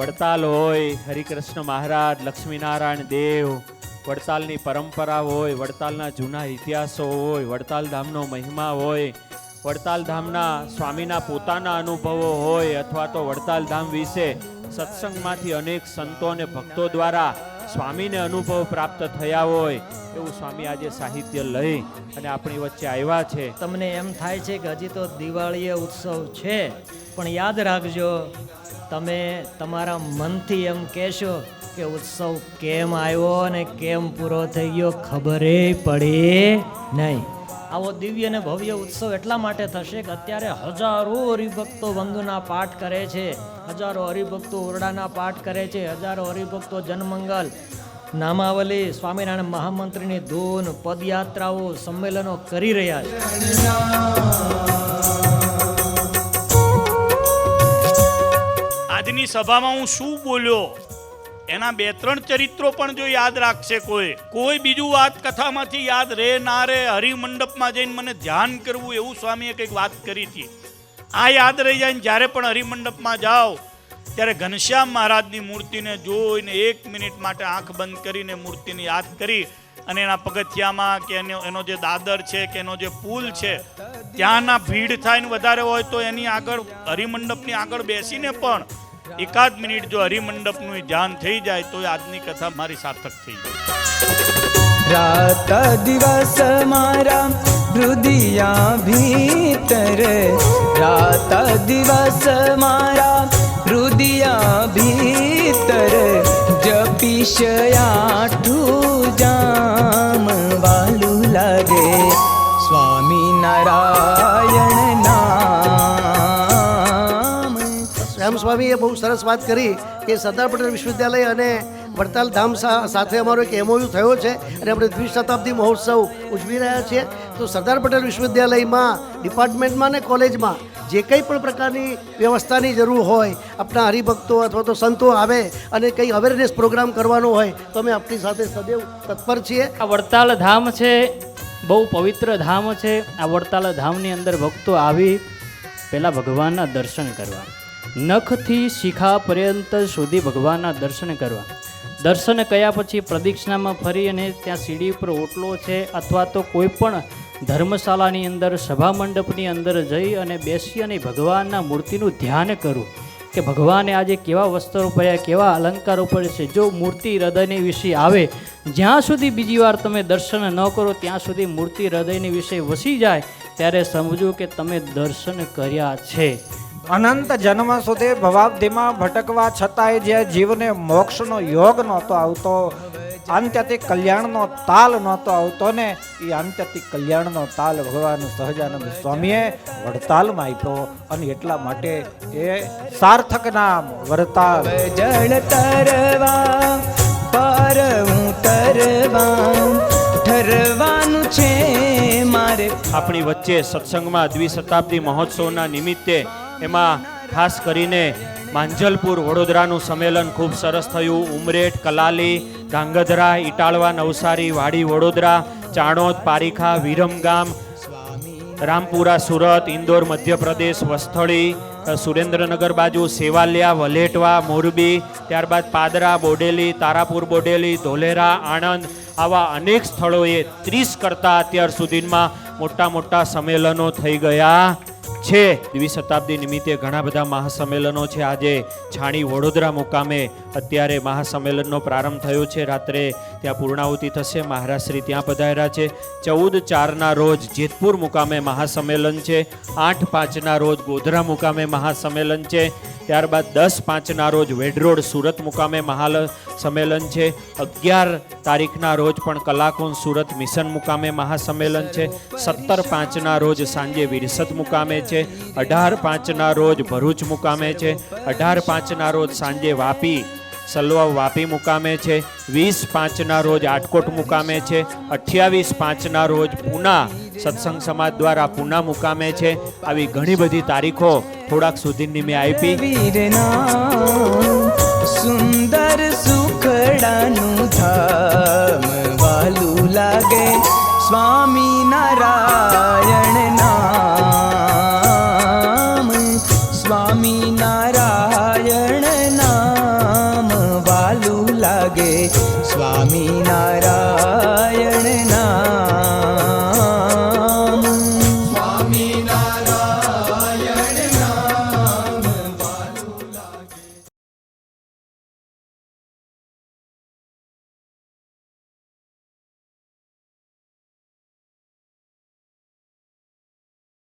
વડતાલ હોય, હરિકૃષ્ણ મહારાજ, લક્ષ્મીનારાયણ દેવ, વડતાલની પરંપરા હોય, વડતાલના જૂના ઇતિહાસો હોય, વડતાલ ધામનો મહિમા હોય, વડતાલ ધામના સ્વામીના પોતાના અનુભવો હોય, અથવા તો વડતાલ ધામ વિશે સત્સંગમાંથી અનેક સંતો અને ભક્તો દ્વારા સ્વામીને અનુભવ પ્રાપ્ત થયા હોય, એવું સ્વામી આજે સાહિત્ય લઈ અને આપણી વચ્ચે આવ્યા છે. તમને એમ થાય છે કે હજી તો દિવાળીએ ઉત્સવ છે, પણ યાદ રાખજો, તમે તમારા મનથી એમ કહેશો કે ઉત્સવ કેમ આવ્યો અને કેમ પૂરો થઈ ગયો ખબરે પડી નહીં. આવો દિવ્ય અને ભવ્ય ઉત્સવ એટલા માટે થશે કે અત્યારે હજારો હરિભક્તો વંદના પાઠ કરે છે, હજારો હરિભક્તો ઓરડાના પાઠ કરે છે, હજારો હરિભક્તો જનમંગલ, નામાવલી, સ્વામિનારાયણ મહામંત્રની ધૂન, પદયાત્રાઓ, સંમેલનો કરી રહ્યા છે. આજની સભામાં હું શું બોલ્યો એના 2-3 ચરિત્રો પણ જો યાદ રાખશે કોઈ બીજું વાત કથામાંથી યાદ રહે ના રહે, હરિમંડપમાં જઈને મને ધ્યાન કરવું એવું સ્વામીએ કંઈક વાત કરી હતી, આ યાદ રહી જાય. જ્યારે પણ હરિમંડપમાં જાઓ ત્યારે ઘનશ્યામ મહારાજની મૂર્તિને જોઈને 1 મિનિટ માટે આંખ બંધ કરીને મૂર્તિને યાદ કરી અને એના પગથિયામાં કે એનો જે દાદર છે કે એનો જે પુલ છે ત્યાંના ભીડ થાય ને વધારે હોય તો એની આગળ હરિમંડપની આગળ બેસીને પણ 1 મિનિટ જો હરિમંડપનું ધ્યાન થઈ જાય તો આજની કથા મારી સાર્થક થઈ જાય. રાત દિવસ મારા હૃદયા ભીતર, રાત દિવસ મારા હૃદયા ભીતર, જપીશ આઠું જામ વાલું લાગે સ્વામી નારાયણ નામ. શ્યામ સ્વામીએ બહુ સરસ વાત કરી કે સરદાર પટેલ વિશ્વવિદ્યાલય અને વડતાલ ધામ સાથે અમારો એક MOU થયો છે અને આપણે દ્વિશતાબ્દી મહોત્સવ ઉજવી રહ્યા છીએ. તો સરદાર પટેલ વિશ્વવિદ્યાલયમાં ડિપાર્ટમેન્ટમાં ને કોલેજમાં જે કંઈ પણ પ્રકારની વ્યવસ્થાની જરૂર હોય, આપણા હરિભક્તો અથવા તો સંતો આવે અને કંઈ અવેરનેસ પ્રોગ્રામ કરવાનો હોય તો અમે આપણી સાથે સદૈવ તત્પર છીએ. આ વડતાલ ધામ છે, બહુ પવિત્ર ધામ છે. આ વડતાલ ધામની અંદર ભક્તો આવી પહેલાં ભગવાનના દર્શન કરવા, નખથી શિખા પર્યંત સુધી ભગવાનના દર્શન કરવા. દર્શન કર્યા પછી પ્રદક્ષિણામાં ફરી અને ત્યાં સીડી ઉપર ઓટલો છે અથવા તો કોઈ પણ ધર્મશાળાની અંદર, સભા મંડપની અંદર જઈ અને બેસી અને ભગવાનના મૂર્તિનું ધ્યાન કરું કે ભગવાને આજે કેવા વસ્ત્રો પહેર્યા, કેવા અલંકારો પહેરે છે. જો મૂર્તિ હૃદયની વિશે આવે, જ્યાં સુધી બીજી વાર તમે દર્શન ન કરો ત્યાં સુધી મૂર્તિ હૃદયની વિશે વસી જાય ત્યારે સમજો કે તમે દર્શન કર્યા છે. અનંત જન્મ સુધી ભવાબ્ધિમાં ભટકવા છતાંય જે જીવને મોક્ષનો યોગ નહોતો આવતો, આત્યંતિક કલ્યાણનો તાલ નહોતો આવતો ને, એ આત્યંતિક કલ્યાણનો તાલ ભગવાન સહજાનંદ સ્વામીએ વડતાલમાં આપ્યો અને એટલા માટે એ સાર્થક નામ વડતાલ. જળ તરવા પાર ઉતરવા ઠરવાનું છે મારે. આપણી વચ્ચે સત્સંગમાં દ્વિશતાબ્દી મહોત્સવના નિમિત્તે એમાં ખાસ કરીને માંજલપુર વડોદરાનું સંમેલન ખૂબ સરસ થયું. ઉમરેઠ, કલાલી, ધાંગધ્રા, ઇટાળવા, નવસારી, વાડી વડોદરા, ચાણોદ, પારીખા, વિરમગામ, રામપુરા સુરત, ઇન્દોર મધ્યપ્રદેશ, વસ્થળી, સુરેન્દ્રનગર બાજુ, સેવાલિયા, વલેટવા, મોરબી, ત્યારબાદ પાદરા, બોડેલી, તારાપુર બોડેલી, ધોલેરા, આણંદ, આવા અનેક સ્થળોએ 30 કરતાં અત્યાર સુધીમાં મોટા મોટા સંમેલનો થઈ ગયા છે. દ્વિશતાબ્દી નિમિત્તે ઘણા બધા મહાસંમેલનો છે. આજે છાણી વડોદરા મુકામે અત્યારે મહાસંમેલનનો પ્રારંભ થયો છે. રાત્રે ત્યાં પૂર્ણાહુતિ થશે. મહારાજ શ્રી ત્યાં પધાર્યા છે. 14/4ના રોજ જેતપુર મુકામે મહાસંમેલન છે. 8/5ના રોજ ગોધરા મુકામે મહાસંમેલન છે. ત્યારબાદ 10/5ના રોજ વેડરોડ સુરત મુકામે મહાસંમેલન છે. 11 તારીખના રોજ પણ કલાકુંજ સુરત મિશન મુકામે મહાસંમેલન છે. 17/5ના રોજ સાંજે વિરસદ મુકામે છે. 18/5ના રોજ ભરૂચ મુકામે છે. 18/5ના રોજ સાંજે વાપી સલવા વાપી મુકામે છે. 20/5ના રોજ આટકોટ મુકામે છે. 28/5ના રોજ પૂના સત્સંગ સમાજ દ્વારા પૂના મુકામે છે. આવી ઘણી બધી તારીખો થોડાક સુધીની મેં આપી. સુંદર સુખડાનું ધામ વાલું લાગે સ્વામી નારાયણ નામ, સ્વામી નારાયણ નામ. સ્વામી